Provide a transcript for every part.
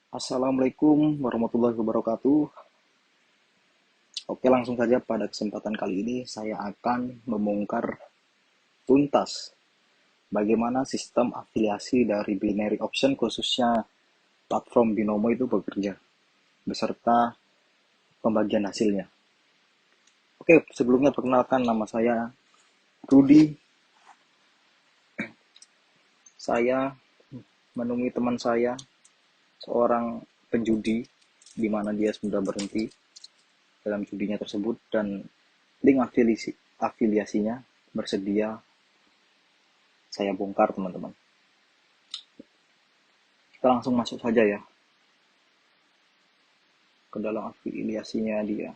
Assalamualaikum warahmatullahi wabarakatuh. Oke, langsung saja pada kesempatan kali ini saya akan membongkar tuntas bagaimana sistem afiliasi dari binary option khususnya platform Binomo itu bekerja beserta pembagian hasilnya. Oke, sebelumnya perkenalkan nama saya Rudi. Saya menemui teman saya, seorang penjudi di mana dia sudah berhenti dalam judinya tersebut dan link afiliasinya bersedia saya bongkar teman-teman. Kita langsung masuk saja ya ke dalam afiliasinya dia.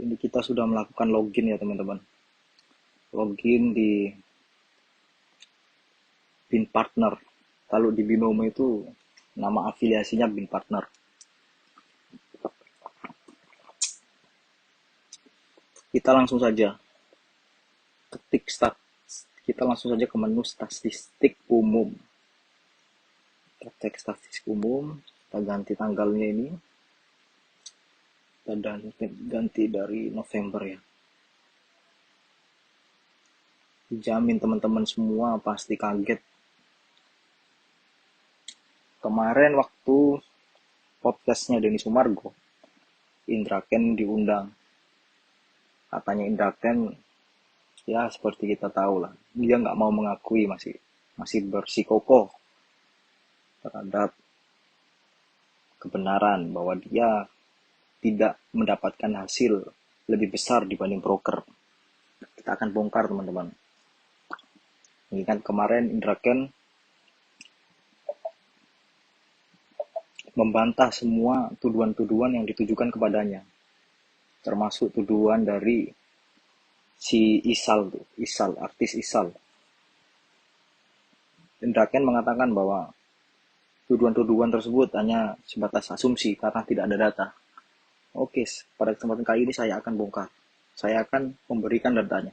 Ini kita sudah melakukan login ya teman-teman. Login di bin partner. Kalau di Binomo itu nama afiliasinya bin partner. Kita langsung saja ketik stat. Kita langsung saja ke menu statistik umum. Kita cek statistik umum. Kita ganti tanggalnya ini. Kita ganti dari November ya. Dijamin teman-teman semua pasti kaget. Kemarin waktu podcastnya Denny Sumargo, Indra Ken diundang. Katanya Indra Ken, ya seperti kita tahu lah, dia nggak mau mengakui, masih bersikukuh terhadap kebenaran bahwa dia tidak mendapatkan hasil lebih besar dibanding broker. Kita akan bongkar teman-teman. Ini kan kemarin Indra Ken membantah semua tuduhan-tuduhan yang ditujukan kepadanya, termasuk tuduhan dari si Isal, artis Isal. Indra Ken mengatakan bahwa tuduhan-tuduhan tersebut hanya sebatas asumsi karena tidak ada data. Oke, pada kesempatan kali ini saya akan bongkar. Saya akan memberikan datanya.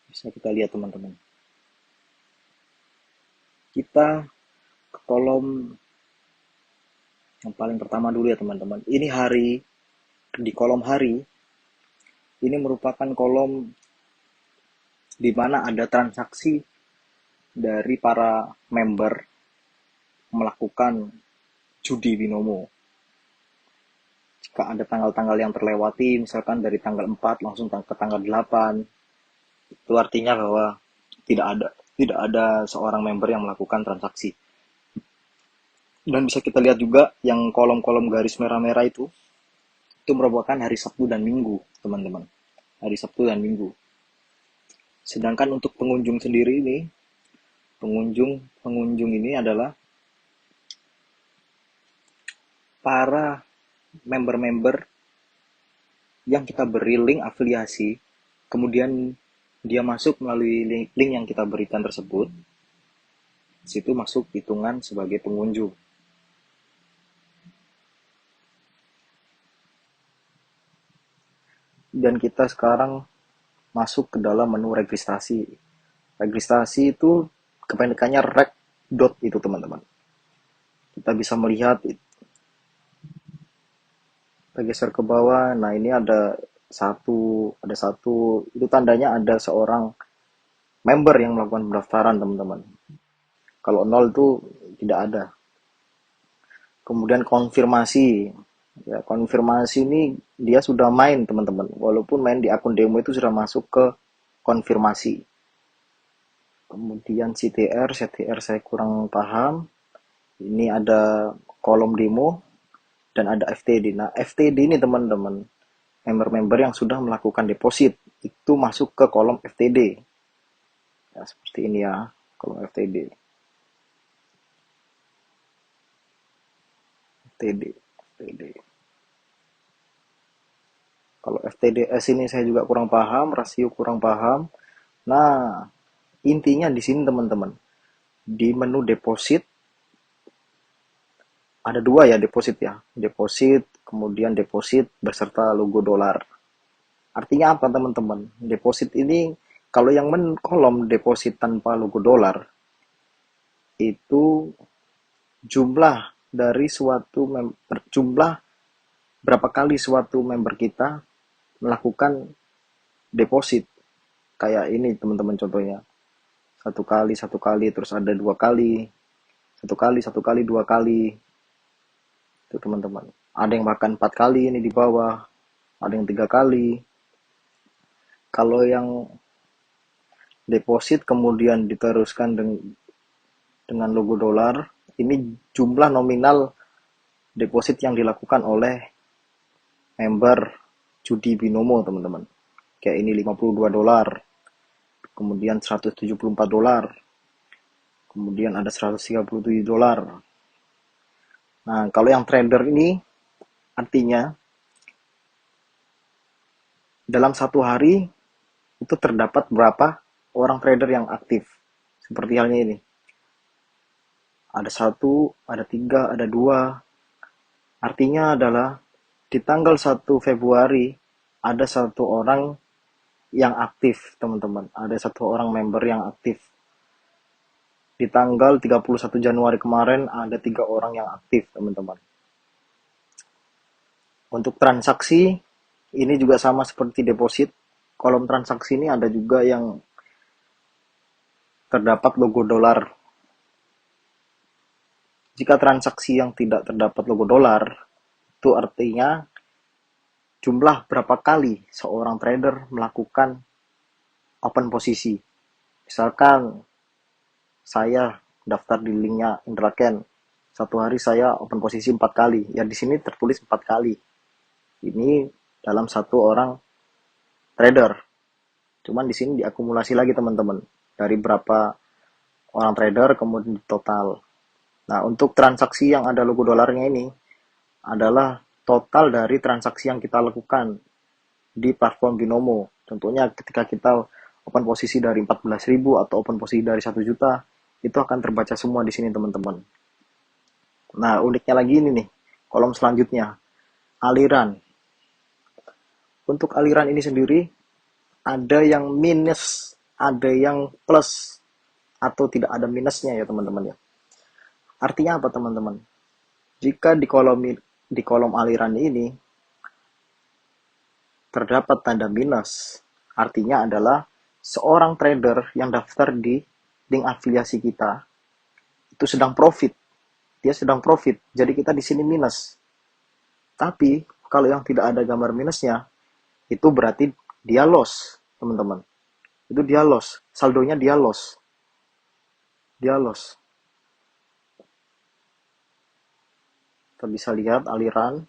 Bisa kita lihat teman-teman. Kita ke kolom yang paling pertama dulu ya teman-teman. Ini hari, di kolom hari, ini merupakan kolom di mana ada transaksi dari para member melakukan judi Binomo. Jika ada tanggal-tanggal yang terlewati, misalkan dari tanggal 4 langsung ke tanggal 8, itu artinya bahwa tidak ada seorang member yang melakukan transaksi. Dan bisa kita lihat juga yang kolom-kolom garis merah-merah itu merupakan hari Sabtu dan Minggu, teman-teman. Hari Sabtu dan Minggu. Sedangkan untuk pengunjung sendiri ini, pengunjung ini adalah para member-member yang kita beri link afiliasi, kemudian dia masuk melalui link yang kita berikan tersebut, situ masuk hitungan sebagai pengunjung. Dan kita sekarang masuk ke dalam menu registrasi. Registrasi itu kependekannya reg dot itu teman-teman. Kita bisa melihat, kita geser ke bawah. Nah ini ada satu itu tandanya ada seorang member yang melakukan pendaftaran teman-teman. Kalau nol itu tidak ada. Kemudian konfirmasi. Ya, konfirmasi ini dia sudah main teman-teman. Walaupun main di akun demo itu sudah masuk ke konfirmasi. Kemudian CTR saya kurang paham. Ini ada kolom demo dan ada FTD. Nah, FTD ini teman-teman, member-member yang sudah melakukan deposit itu masuk ke kolom FTD. Ya, seperti ini ya, kolom FTD. FTD, FTD. Kalau FTDS ini saya juga kurang paham, rasio kurang paham. Nah, intinya di sini teman-teman, di menu deposit ada dua ya deposit ya. Deposit, kemudian deposit beserta logo dolar. Artinya apa teman-teman? Deposit ini kalau yang kolom deposit tanpa logo dolar itu jumlah dari suatu jumlah berapa kali suatu member kita melakukan deposit. Kayak ini teman-teman contohnya. Satu kali, terus ada dua kali, satu kali, dua kali. Itu teman-teman. Ada yang bahkan 4 kali ini di bawah, ada yang 3 kali. Kalau yang deposit kemudian diteruskan dengan logo dolar, ini jumlah nominal deposit yang dilakukan oleh member judi binomo teman-teman. Kayak ini 52 dolar, kemudian 174 dolar, kemudian ada 137 dolar. Nah, kalau yang trader ini artinya dalam satu hari itu terdapat berapa orang trader yang aktif. Seperti halnya ini. Ada satu, ada tiga, ada dua. Artinya adalah di tanggal 1 Februari ada satu orang yang aktif, teman-teman. Ada satu orang member yang aktif. Di tanggal 31 Januari kemarin ada 3 orang yang aktif, teman-teman. Untuk transaksi, ini juga sama seperti deposit. Kolom transaksi ini ada juga yang terdapat logo dolar. Jika transaksi yang tidak terdapat logo dolar, itu artinya jumlah berapa kali seorang trader melakukan open posisi. Misalkan saya daftar di linknya Indraken, satu hari saya open posisi 4 kali. Ya di sini tertulis 4 kali. Ini dalam satu orang trader. Cuman di sini diakumulasi lagi teman-teman. Dari berapa orang trader kemudian total. Nah, untuk transaksi yang ada logo dolarnya ini adalah total dari transaksi yang kita lakukan di platform Binomo. Contohnya ketika kita open posisi dari 14.000 atau open posisi dari 1 juta, itu akan terbaca semua di sini teman-teman. Nah, uniknya lagi ini nih, kolom selanjutnya, aliran. Untuk aliran ini sendiri, ada yang minus, ada yang plus, atau tidak ada minusnya ya teman-teman ya. Artinya apa teman-teman? Jika di kolom aliran ini terdapat tanda minus, artinya adalah seorang trader yang daftar di link afiliasi kita itu sedang profit. Dia sedang profit. Jadi kita di sini minus. Tapi kalau yang tidak ada gambar minusnya, itu berarti dia loss, teman-teman. Itu dia loss. Saldonya dia loss. Dia loss. Kita bisa lihat aliran.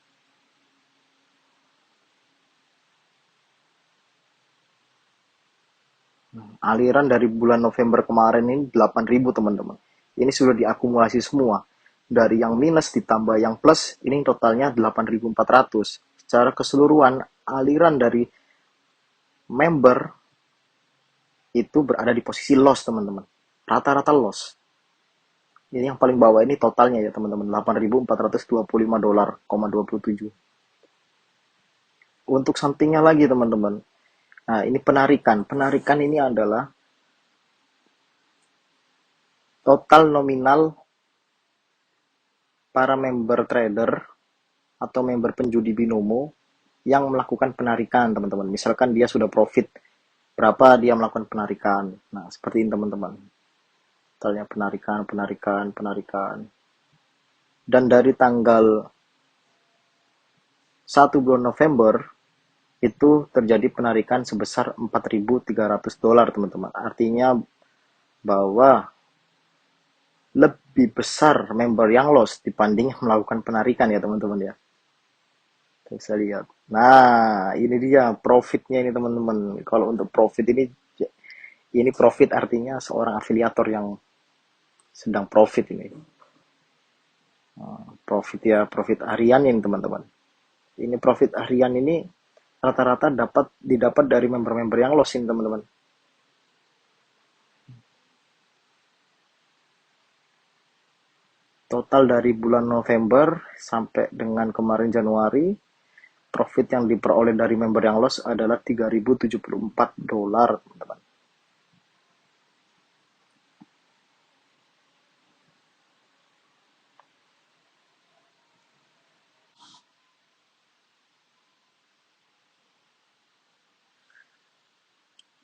Aliran dari bulan November kemarin ini 8.000 teman-teman. Ini sudah diakumulasi semua. Dari yang minus ditambah yang plus, ini totalnya 8.400. Secara keseluruhan, aliran dari member itu berada di posisi loss teman-teman. Rata-rata loss. Ini yang paling bawah ini totalnya ya teman-teman. 8.425 dolar, 27. Untuk sampingnya lagi teman-teman. Nah, ini penarikan. Penarikan ini adalah total nominal para member trader atau member penjudi binomo yang melakukan penarikan, teman-teman. Misalkan dia sudah profit, berapa dia melakukan penarikan. Nah, seperti ini, teman-teman. Totalnya penarikan, penarikan, penarikan. Dan dari tanggal 1 bulan November, itu terjadi penarikan sebesar 4.300 dolar, teman-teman. Artinya bahwa lebih besar member yang loss dibanding melakukan penarikan ya teman-teman ya. Bisa lihat. Nah, ini dia profitnya ini teman-teman. Kalau untuk profit ini profit artinya seorang afiliator yang sedang profit ini. Profit ya, profit harian ini teman-teman. Ini profit harian ini rata-rata didapat dari member-member yang loss ini teman-teman. total dari bulan November sampai dengan kemarin Januari, profit yang diperoleh dari member yang loss adalah $3.074, teman-teman.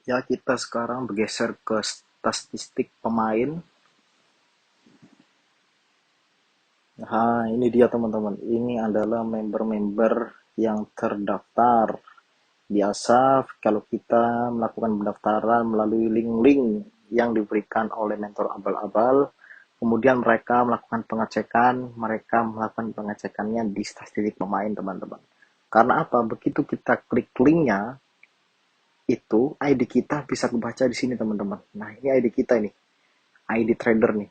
Ya, kita sekarang bergeser ke statistik pemain. Nah, ini dia teman-teman. Ini adalah member-member yang terdaftar. Biasa kalau kita melakukan pendaftaran melalui link-link yang diberikan oleh mentor abal-abal, kemudian mereka melakukan pengecekannya di statistik pemain, teman-teman. Karena apa? Begitu kita klik linknya, itu ID kita bisa kebaca di sini, teman-teman. Nah, ini ID kita ini, ID trader nih.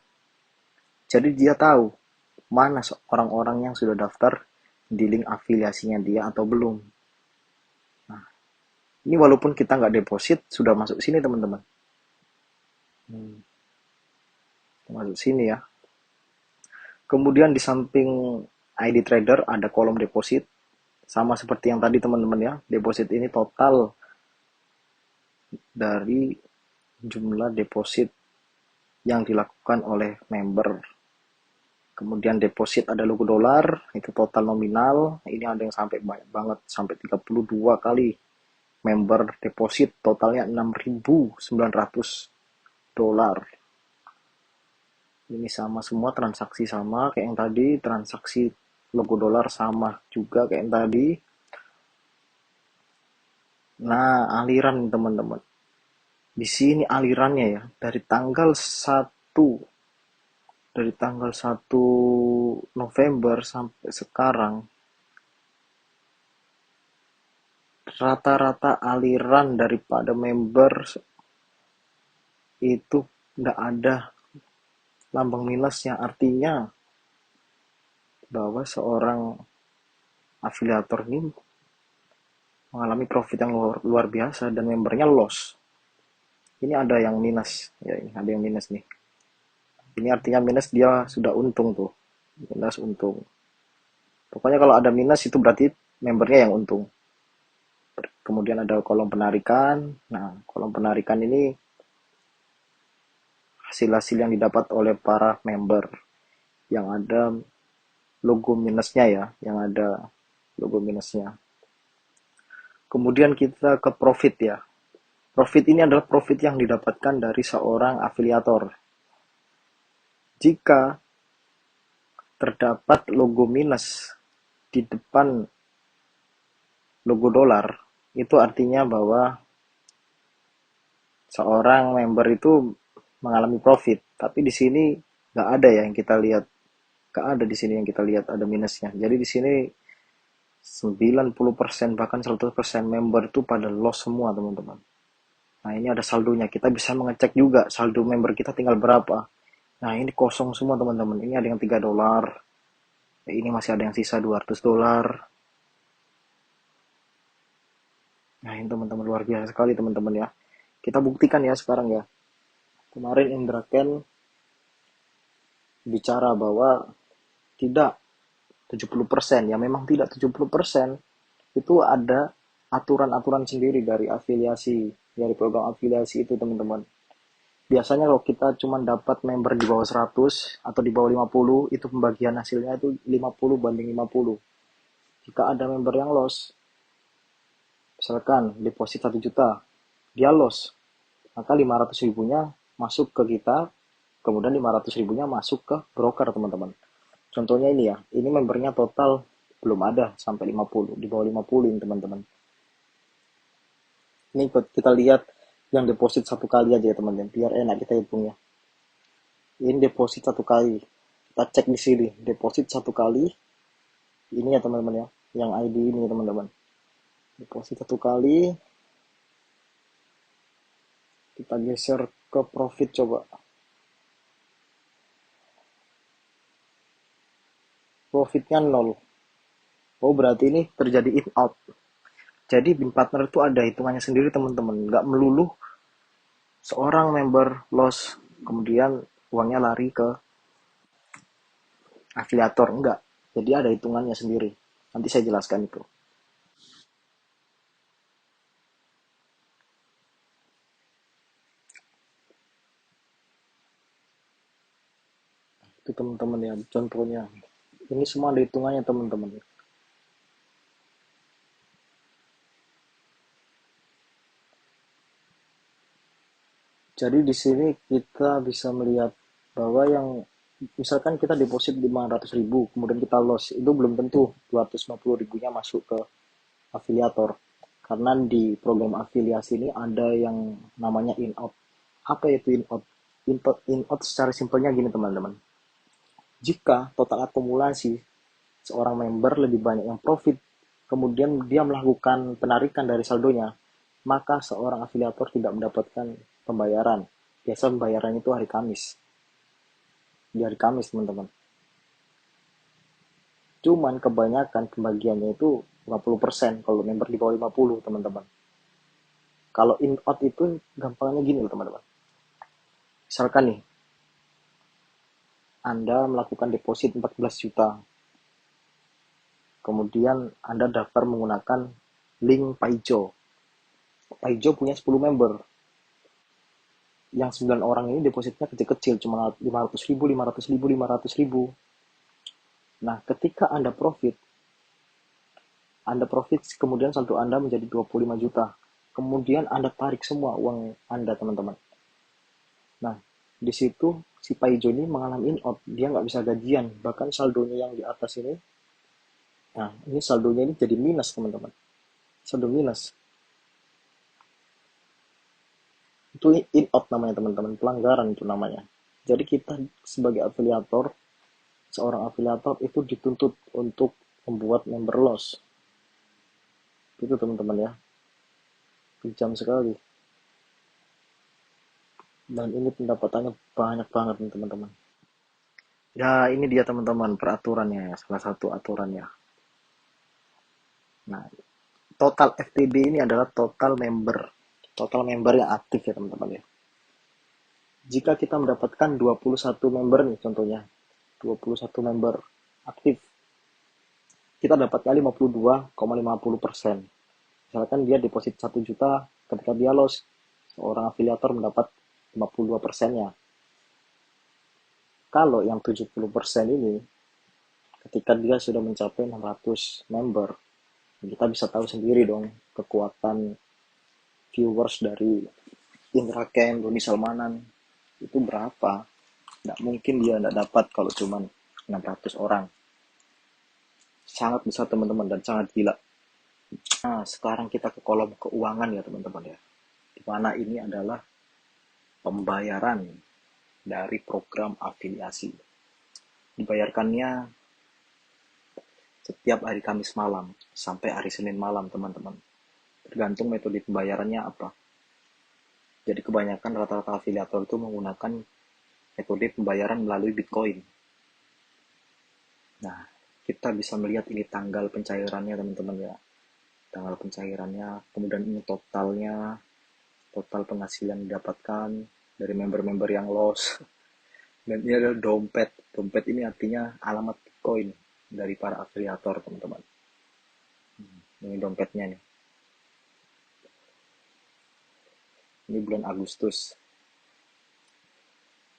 Jadi dia tahu mana orang-orang yang sudah daftar di link afiliasinya dia atau belum. Nah, ini walaupun kita nggak deposit, sudah masuk sini, teman-teman. Masuk sini ya. Kemudian di samping ID trader ada kolom deposit. Sama seperti yang tadi, teman-teman ya. Deposit ini total dari jumlah deposit yang dilakukan oleh member. Kemudian deposit ada logo dolar, itu total nominal. Ini ada yang sampai banyak banget, sampai 32 kali member deposit, totalnya $6.900. Ini sama semua, transaksi sama kayak yang tadi, transaksi logo dolar sama juga kayak yang tadi. Nah, aliran teman-teman. Di sini alirannya ya, dari tanggal 1 November sampai sekarang, rata-rata aliran daripada member itu nggak ada lambang minusnya, artinya bahwa seorang afiliator ini mengalami profit yang luar biasa dan membernya loss. Ini ada yang minus, ya ini ada yang minus nih. Ini artinya minus, dia sudah untung tuh, minus untung. Pokoknya kalau ada minus itu berarti membernya yang untung. Kemudian ada kolom penarikan. Nah, kolom penarikan ini hasil-hasil yang didapat oleh para member yang ada logo minusnya ya, yang ada logo minusnya. Kemudian kita ke profit ya. Profit ini adalah profit yang didapatkan dari seorang afiliator. Jika terdapat logo minus di depan logo dolar, itu artinya bahwa seorang member itu mengalami profit. Tapi di sini nggak ada ya yang kita lihat. Nggak ada di sini yang kita lihat ada minusnya. Jadi di sini 90% bahkan 100% member itu pada loss semua, teman-teman. Nah, ini ada saldonya. Kita bisa mengecek juga saldo member kita tinggal berapa. Nah, ini kosong semua, teman-teman. Ini ada yang $3. Ini masih ada yang sisa $200. Nah, ini teman-teman luar biasa sekali, teman-teman ya. Kita buktikan ya sekarang ya. Kemarin Indra Ken bicara bahwa tidak 70%, ya memang tidak 70%. Itu ada aturan-aturan sendiri dari afiliasi, dari program afiliasi itu, teman-teman. Biasanya kalau kita cuma dapat member di bawah 100 atau di bawah 50, itu pembagian hasilnya itu 50/50. Jika ada member yang loss, misalkan deposit 1 juta, dia loss, maka 500 ribunya masuk ke kita, kemudian 500 ribunya masuk ke broker, teman-teman. Contohnya ini ya, ini membernya total belum ada sampai 50, di bawah 50 ini, teman-teman. Ini kita lihat yang deposit 1 kali aja ya, teman-teman, biar enak kita hitungnya. Ini deposit 1 kali. Kita cek di sini, deposit 1 kali. Ini ya, teman-teman ya, yang ID ini, teman-teman. Deposit 1 kali. Kita geser ke profit coba. Profitnya 0. Oh, berarti ini terjadi in out. Jadi bin partner itu ada hitungannya sendiri, teman-teman. Nggak melulu seorang member loss, kemudian uangnya lari ke afiliator, enggak. Jadi ada hitungannya sendiri. Nanti saya jelaskan itu. Itu teman-teman ya, contohnya. Ini semua ada hitungannya teman-teman. Jadi di sini kita bisa melihat bahwa yang misalkan kita deposit 500.000, kemudian kita loss, itu belum tentu 250.000-nya masuk ke afiliator. Karena di program afiliasi ini ada yang namanya in-out. Apa itu in-out? In-out secara simpelnya gini teman-teman. Jika total akumulasi seorang member lebih banyak yang profit, kemudian dia melakukan penarikan dari saldonya, maka seorang afiliator tidak mendapatkan pembayaran. Biasa pembayaran itu hari Kamis. Di hari Kamis, teman-teman. Cuman kebanyakan pembagiannya itu 50% kalau member di bawah 50, teman-teman. Kalau in out itu gampangnya gini, teman-teman. Misalkan nih, Anda melakukan deposit 14 juta. Kemudian Anda daftar menggunakan link Paijo. Paijo punya 10 member. Yang 9 orang ini depositnya kecil-kecil, cuma 500.000, 500.000, 500.000. Nah, ketika Anda profit, kemudian saldo Anda menjadi 25 juta. Kemudian Anda tarik semua uang Anda, teman-teman. Nah, di situ si Paijo ini mengalami in-out. Dia nggak bisa gajian. Bahkan saldonya yang di atas ini, nah, ini saldonya ini jadi minus, teman-teman. Saldo minus. Itu in-out namanya, teman-teman. Pelanggaran itu namanya. Jadi kita sebagai afiliator, seorang afiliator itu dituntut untuk membuat member loss. Itu teman-teman ya. Kejam sekali. Dan ini pendapatannya banyak banget nih teman-teman. Ya ini dia teman-teman peraturannya ya. Salah satu aturannya. Nah total FTB ini adalah total member. Total member yang aktif ya teman-teman ya. Jika kita mendapatkan 21 member nih contohnya. 21 member aktif. Kita dapatnya 52,50%. Misalkan dia deposit 1 juta, ketika dia loss, seorang afiliator mendapat 52%-nya. Kalau yang 70% ini, ketika dia sudah mencapai 600 member, kita bisa tahu sendiri dong kekuatan viewers dari Indra Ken, Doni Salmanan, itu berapa. Nggak mungkin dia nggak dapat kalau cuma 600 orang. Sangat besar teman-teman dan sangat gila. Nah, sekarang kita ke kolom keuangan ya teman-teman ya. Di mana ini adalah pembayaran dari program afiliasi. Dibayarkannya setiap hari Kamis malam sampai hari Senin malam, teman-teman. Tergantung metode pembayarannya apa. Jadi kebanyakan rata-rata afiliator itu menggunakan metode pembayaran melalui Bitcoin. Nah, kita bisa melihat ini tanggal pencairannya, teman-teman ya. Tanggal pencairannya, kemudian ini totalnya, total penghasilan didapatkan dari member-member yang loss. Dan ini adalah dompet. Dompet ini artinya alamat Bitcoin dari para afiliator, teman-teman. Ini dompetnya nih. Ini bulan Agustus.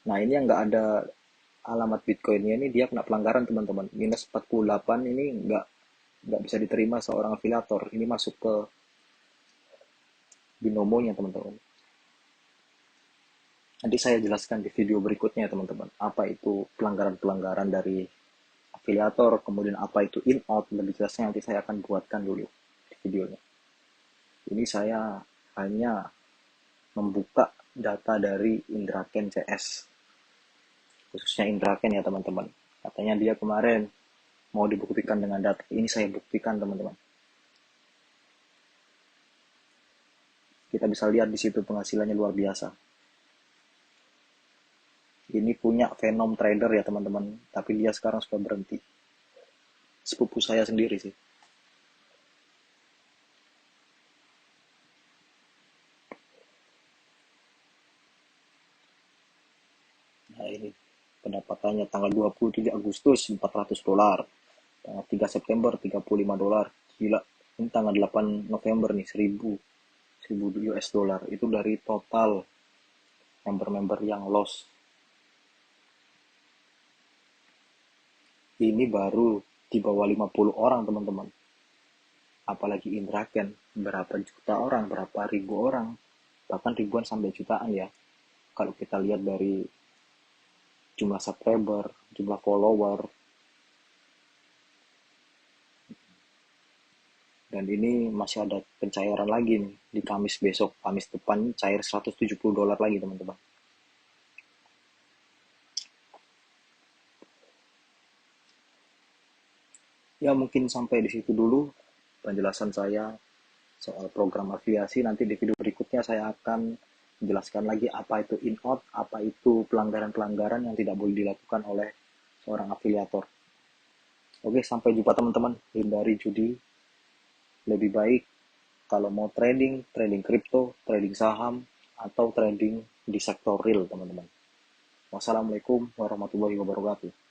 Nah, ini yang nggak ada alamat Bitcoinnya ini dia kena pelanggaran, teman-teman. Minus 48 ini nggak bisa diterima seorang afiliator. Ini masuk ke binomonya, teman-teman. Nanti saya jelaskan di video berikutnya, teman-teman. Apa itu pelanggaran-pelanggaran dari afiliator, kemudian apa itu in-out, lebih jelasnya nanti saya akan buatkan dulu di videonya. Ini saya hanya membuka data dari Indraken CS, khususnya Indraken ya teman-teman. Katanya dia kemarin mau dibuktikan dengan data, ini saya buktikan teman-teman. Kita bisa lihat di situ penghasilannya luar biasa. Ini punya Venom Trader ya teman-teman, tapi dia sekarang sudah berhenti. Sepupu saya sendiri sih. Nah ini pendapat Katanya tanggal 23 Agustus $400, tanggal 3 September $35. Gila, ini tanggal 8 November nih 1000 US dollar. Itu dari total member-member yang lost. Ini baru di bawah 50 orang, teman-teman. Apalagi Indraken, berapa juta orang, berapa ribu orang, bahkan ribuan sampai jutaan ya. Kalau kita lihat dari jumlah subscriber, jumlah follower, dan ini masih ada pencairan lagi nih di Kamis besok, Kamis depan cair $170 lagi, teman-teman. Ya mungkin sampai di situ dulu penjelasan saya soal program afiliasi. Nanti di video berikutnya saya akan menjelaskan lagi apa itu in-out, apa itu pelanggaran-pelanggaran yang tidak boleh dilakukan oleh seorang afiliator. Oke, sampai jumpa teman-teman. Hindari judi. Lebih baik kalau mau trading, trading kripto, trading saham, atau trading di sektor real, teman-teman. Wassalamualaikum warahmatullahi wabarakatuh.